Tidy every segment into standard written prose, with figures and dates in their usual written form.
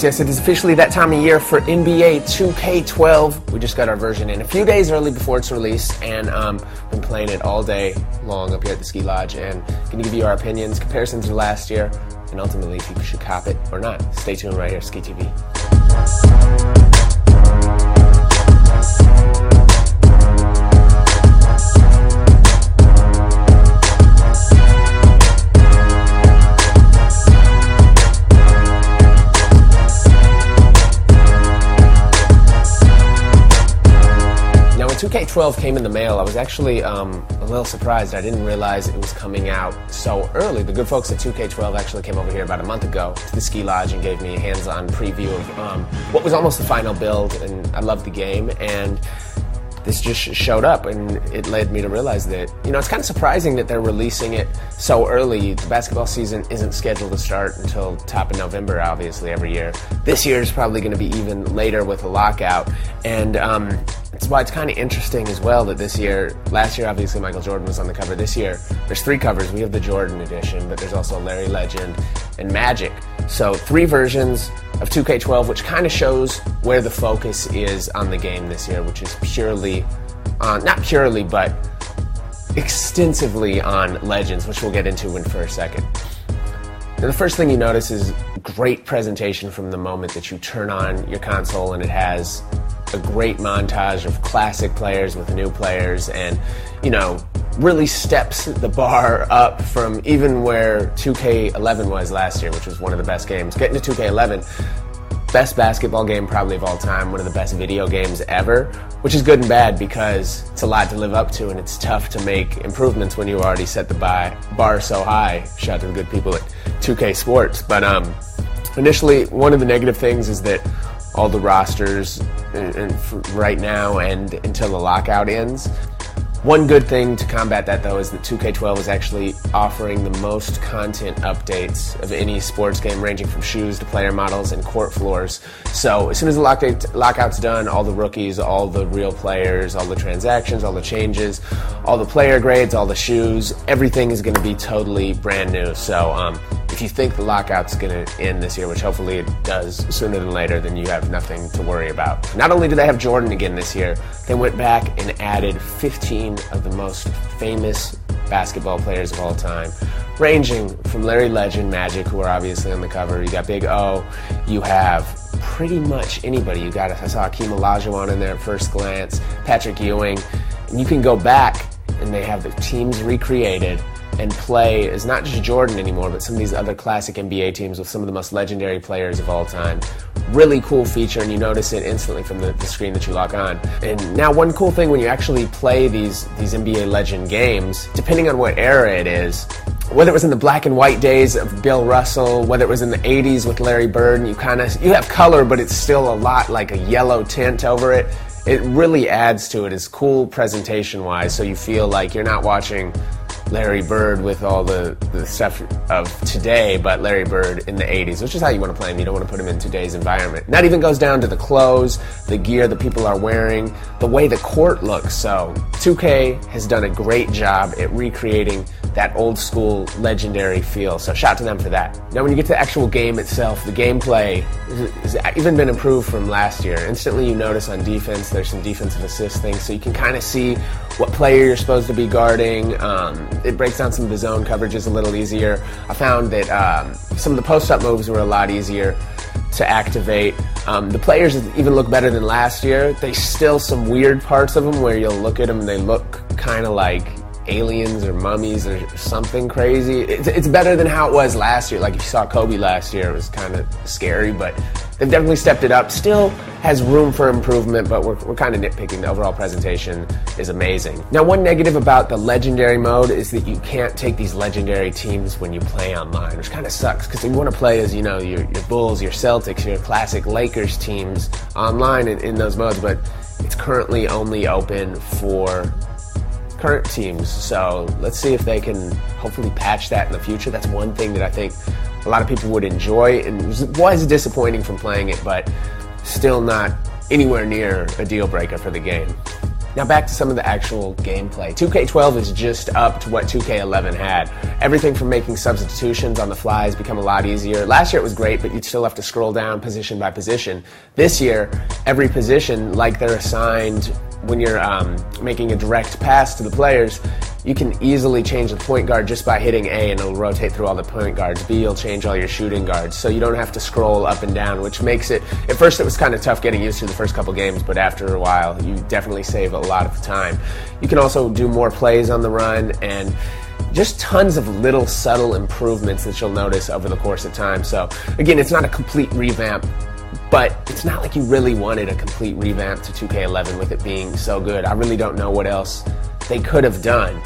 Yes, it is officially that time of year for NBA 2K12. We just got our version in a few days early before its release, and been playing it all day long up here at the Ski Lodge, and going to give you our opinions, comparisons to last year, and ultimately if you should cop it or not. Stay tuned right here, Ski TV. Now, when 2K12 came in the mail, I was actually a little surprised. I didn't realize it was coming out so early. The good folks at 2K12 actually came over here about a month ago to the Ski Lodge and gave me a hands-on preview of what was almost the final build, and I loved the game, and this just showed up, and it led me to realize that, it's kind of surprising that they're releasing it so early. The basketball season isn't scheduled to start until top of November, obviously, every year. This year is probably going to be even later with a lockout, and that's why it's kind of interesting as well that last year obviously Michael Jordan was on the cover. This year, there's 3 covers. We have the Jordan edition, but there's also Larry Legend and Magic. So 3 versions of 2K12, which kind of shows where the focus is on the game this year, which is not purely, but extensively on Legends, which we'll get into for a second. Now, the first thing you notice is great presentation from the moment that you turn on your console, and it has a great montage of classic players with new players, and really steps the bar up from even where 2K11 was last year, which was one of the best games. Getting to 2K11, best basketball game probably of all time, one of the best video games ever, which is good and bad because it's a lot to live up to, and it's tough to make improvements when you already set the bar so high. Shout out to the good people at 2K Sports. But initially, one of the negative things is that all the rosters right now and until the lockout ends. One good thing to combat that, though, is that 2K12 is actually offering the most content updates of any sports game, ranging from shoes to player models and court floors. So as soon as the lockout's done, all the rookies, all the real players, all the transactions, all the changes, all the player grades, all the shoes, everything is going to be totally brand new. So if you think the lockout's going to end this year, which hopefully it does sooner than later, then you have nothing to worry about. Not only do they have Jordan again this year, they went back and added 15 of the most famous basketball players of all time, ranging from Larry Legend, Magic, who are obviously on the cover. You got Big O. You have pretty much anybody. I saw Hakeem Olajuwon in there at first glance, Patrick Ewing. And you can go back, and they have the teams recreated and play as not just Jordan anymore, but some of these other classic NBA teams with some of the most legendary players of all time. Really cool feature, and you notice it instantly from the screen that you log on. And now, one cool thing when you actually play these NBA Legend games, depending on what era it is, whether it was in the black and white days of Bill Russell, whether it was in the 80s with Larry Bird, and you have color, but it's still a lot like a yellow tint over it. It really adds to it. It's cool presentation-wise, so you feel like you're not watching Larry Bird with all the stuff of today, but Larry Bird in the 80s, which is how you want to play him. You don't want to put him in today's environment. And that even goes down to the clothes, the gear that people are wearing, the way the court looks. So 2K has done a great job at recreating that old school legendary feel. So shout out to them for that. Now when you get to the actual game itself, the gameplay has even been improved from last year. Instantly you notice on defense there's some defensive assist things, so you can kind of see what player you're supposed to be guarding. It breaks down some of the zone coverages a little easier. I found that some of the post-up moves were a lot easier to activate. The players even look better than last year. There's still some weird parts of them where you'll look at them and they look kind of like aliens or mummies or something crazy. It's better than how it was last year. Like if you saw Kobe last year, it was kind of scary, but they've definitely stepped it up. Still has room for improvement, but we're kind of nitpicking. The overall presentation is amazing. Now, one negative about the legendary mode is that you can't take these legendary teams when you play online, which kind of sucks because you want to play as, your Bulls, your Celtics, your classic Lakers teams online in those modes, but it's currently only open for current teams. So let's see if they can hopefully patch that in the future. That's one thing that I think a lot of people would enjoy, and was disappointing from playing it, but still not anywhere near a deal breaker for the game. Now back to some of the actual gameplay. 2K12 is just up to what 2K11 had. Everything from making substitutions on the fly has become a lot easier. Last year it was great, but you'd still have to scroll down position by position. This year, every position, like they're assigned when you're making a direct pass to the players, you can easily change the point guard just by hitting A and it'll rotate through all the point guards. B, you'll change all your shooting guards. So you don't have to scroll up and down, which makes it, at first it was kind of tough getting used to the first couple games, but after a while you definitely save a lot of time. You can also do more plays on the run and just tons of little subtle improvements that you'll notice over the course of time. So again, it's not a complete revamp, but it's not like you really wanted a complete revamp to 2K11 with it being so good. I really don't know what else they could have done.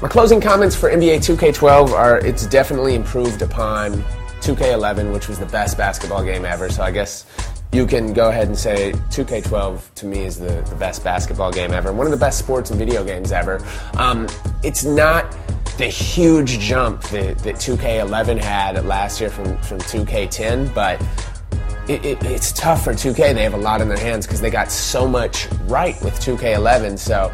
My closing comments for NBA 2K12 are it's definitely improved upon 2K11, which was the best basketball game ever, so I guess you can go ahead and say 2K12 to me is the best basketball game ever, one of the best sports and video games ever. It's not the huge jump that 2K11 had last year from 2K10, but it's tough for 2K. They have a lot in their hands because they got so much right with 2K11. So,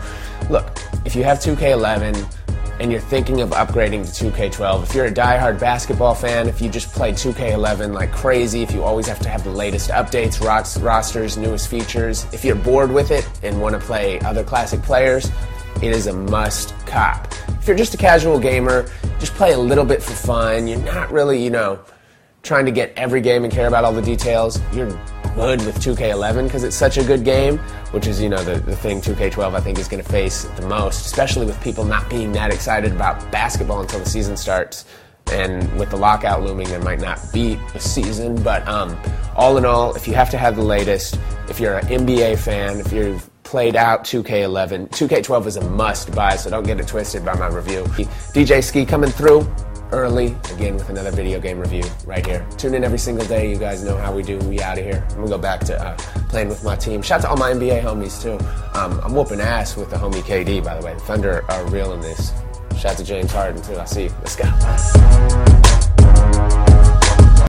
look, if you have 2K11 and you're thinking of upgrading to 2K12, if you're a diehard basketball fan, if you just play 2K11 like crazy, if you always have to have the latest updates, rosters, newest features, if you're bored with it and want to play other classic players, it is a must cop. If you're just a casual gamer, just play a little bit for fun, you're not really, trying to get every game and care about all the details, you're good with 2K11 because it's such a good game, which is, the thing 2K12 I think is going to face the most, especially with people not being that excited about basketball until the season starts. And with the lockout looming, there might not be a season, but all in all, if you have to have the latest, if you're an NBA fan, if you've played out 2K11, 2K12 is a must buy, so don't get it twisted by my review. DJ Ski coming through early, again with another video game review right here. Tune in every single day. You guys know how we do. We out of here. I'm going to go back to playing with my team. Shout out to all my NBA homies too. I'm whooping ass with the homie KD, by the way. The Thunder are real in this. Shout out to James Harden too. I see you. Let's go.